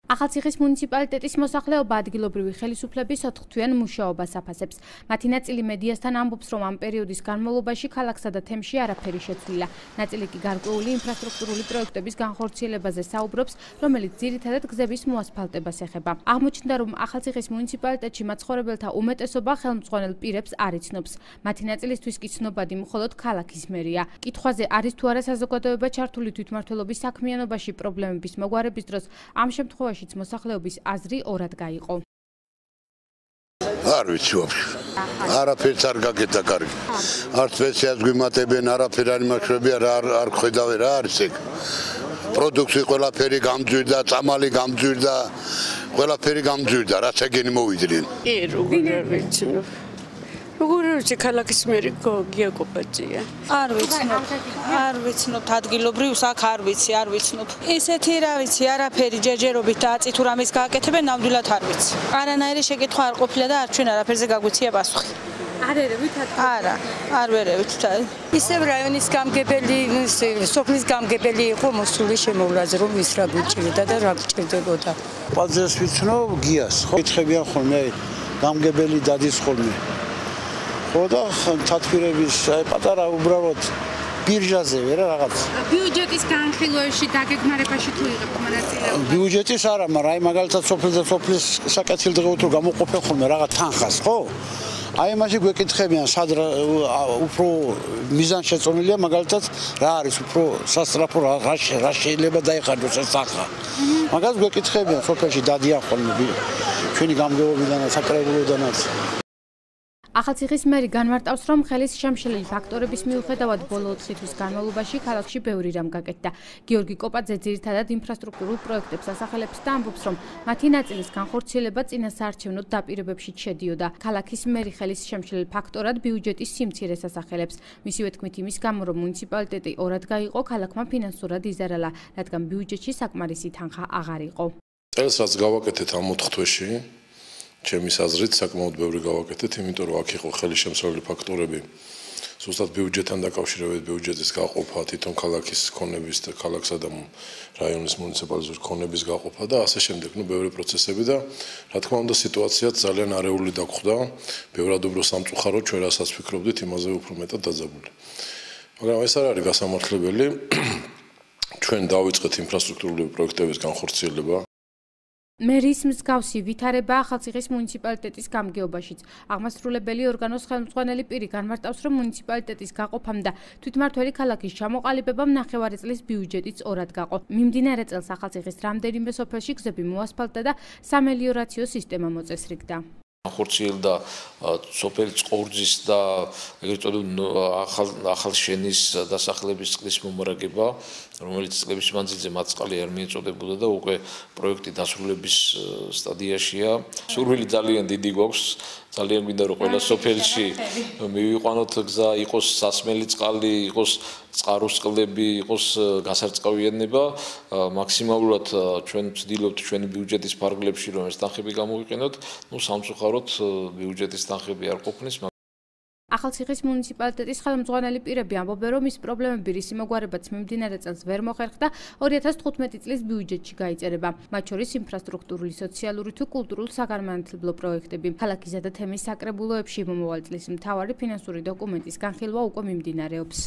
ახალციხის მუნიციპალიტეტის მოსახლეობა ადგილობრივი ხელისუფლების 4 თვიან მუშაობას აფასებს. მათი ნაწილი მედიასთან ამბობს, რომ ამ პერიოდის განმავლობაში ქალაქსა და თემში არაფერი შეცვლილა. ნაწილი კი გარკვეული ინფრასტრუქტურული პროექტების განხორციელებაზე საუბრობს, რომელიც ძირითადად გზების მოასფალტებას ეხება. აღმოჩნდა, რომ ახალციხის მუნიციპალიტეტში მაცხოვრებელთა უმეტესობა ხელმძღვანელ პირებს არ იცნობს. მათი ნაწილისთვის კი ცნობადი მხოლოდ ქალაქის მერია. კითხვაზე არის თუ არა საზოგადოება ჩართული თვითმმართველობის საქმიანობაში პრობლემების მოგვარების დროს, ამ შემთხვევაში მოსახლეობის აზრი ორად გაიყო. არ ვიცი ვაფშე. არაფერს არ გაკეთა კარგი. არც პენსიას გვიმატებენ, არაფერი არ იმაშვებია, არ ხედავე რა არის ეგ. პროდუქცია ყველაფერი გამძვირდა, წამალი გამძვირდა, ყველაფერი გამძვირდა, რაც ეგენი მოვიდნენ. კი, როგორ ვიცი. როგორ ვიცი ქალაქის მერი გიაკობაძია. არ ვიცნობ ადგილობრივს აქ არ ვიცნობ. ისეთი რა ვიცი, არაფერი ჯერჯერობით აწი თუ რამის გააკეთებენ, ნამდვილად არ ვიცი. არანაირი შეკითხვა არ ყოფილა და არ ჩვენ არაფერზე გაგვიცია პასუხი. არ ერევით არა, არ ვერევით. ისევ რაიონის გამგებელი, სოფლის გამგებელი იყო მოსული შემოვლაზე, რომ ის რა გვიჭირდა და რა გვჭირდებოდა. პაზეს ვიცნობ გიას, ხო? ეკითხებიან ხოლმე გამგებელი დადის ხოლმე. ხო და თათბირების პატარა უბრალოდ ბირჟაზევე რა რაღაც. ბიუჯეტის განხილვაში დაგეგმარებაში თუ იღებთ მონაწილეობა? ბიუჯეტის არა, მაგრამ აი მაგალითად სოფლის საკეთილდღეოდ რომ გამოყოფენ ხოლმე რაღაც თანხას, ხო? აი მაშინ გვეკითხებიან სად უფრო მიზანშეწონილია მაგალითად რა არის უფრო სასწრაფო რა შეიძლება დაიხარჯოს ეს თანხა. მაგას გვეკითხებიან სოფელში დადიან ხოლმე ჩვენი გამგეობიდანაც საკრებულოდანაც. ახალციხის მერი განმარტავს, რომ ხელის შემშლელი ფაქტორების მიუხედავად ბოლო 4 თვის განმავლობაში ქალაქში ბევრი რამ გაკეთდა. გიორგი კოპაძე ძირითადად ინფრასტრუქტურულ პროექტებს ასახელებს და ამბობს, რომ მათი ნაწილის განხორციელება წინა საარჩევნო დაპირებებში შედიოდა. ქალაქის მერი ხელის შემშლელ ფაქტორად ბიუჯეტის სიმცირეს ასახელებს. მისივე თქმით იმის გამო, რომ მუნიციპალიტეტი ორად გაიყო, ქალაქმა ფინანსურად იზარალა, რადგან ბიუჯეტში საკმარისი თანხა აღარ იყო. წელს რაც გავაკეთეთ ამ 4 თვეში ჩემის აზრით საკმაოდ ბევრი გავაკეთეთ, იმიტომ რომ აქ იყო ხელისშემცვლელი ფაქტორები. ზუსტად ბიუჯეტთან დაკავშირებით ბიუჯეტის გაყოფა, თვითონ ქალაქის ქონების და ქალაქსა და რაიონის მუნიციპალიზების ქონების გაყოფა და ასე შემდეგ, ბევრი პროცესები და რა თქმა უნდა სიტუაციაც ძალიან არეული დაგხვდა. ბევრად უფრო სამწუხაროდ ჩვენ რასაც ვფიქრობდით, იმაზე უფრო მეტად დაძაბული. მაგრამ ეს არ არის გასამართლებელი. ჩვენ დავიწყეთ ინფრასტრუქტურული პროექტების განხორციელება. მერის მსგავსი ვითარება ახალციხის მუნიციპალიტეტის გამგეობაშიც. აღმასრულებელი ორგანოს ხელმძღვანელი პირი განმარტავს, რომ მუნიციპალიტეტის გაყოფამ და თვითმმართველი ქალაქის ჩამოყალიბებამ ნახევარი წლის ბიუჯეტიც ორად გაყო. მიმდინარე წელს ახალციხის რამდენიმე სოფელში გზები მოასფალტდა და სამელიორაციო სისტემა მოწესრიგდა. ხორციელდა სოფელი წყორძის და ეგრეთ წოდებული ახალშენის დასახლების წყლის მომარაგება, რომელიც წლების მანძილზე მაწყალი არ მიეწოდებოდა და უკვე პროექტი დასრულების სტადიაშია. სურვილი ძალიან დიდი გვაქვს, ძალიან მინდა რომ ყველა სოფელში მივიყვანოთ გზა, იყოს სასმელი წყალი, იყოს წყაროს წყლები, იყოს გასარწყავიანება. მაქსიმალურად ჩვენ ვცდილობთ ჩვენი ბიუჯეტის ფარგლებში რომ ეს თანხები გამოვიყენოთ. სამწუხაროდ ბიუჯეტის თანხები არ ყოფნის. ახალციხის მუნიციპალიტეტის ხელმძღვანელი პირები ამბობენ, რომ ის პრობლემები, რის იმოგვარებაც მიმდინარე წელს ვერ მოხერხდა, 2015 წლის ბიუჯეტში გაიწერება. მათ შორის ინფრასტრუქტურული, სოციალური თუ კულტურულ საგანმანათლებლო პროექტები. ქალაქისა და თემის საკრებულოებში მომავალ წლის მთავარი ფინანსური დოკუმენტის განხილვა უკვე მიმდინარეობს.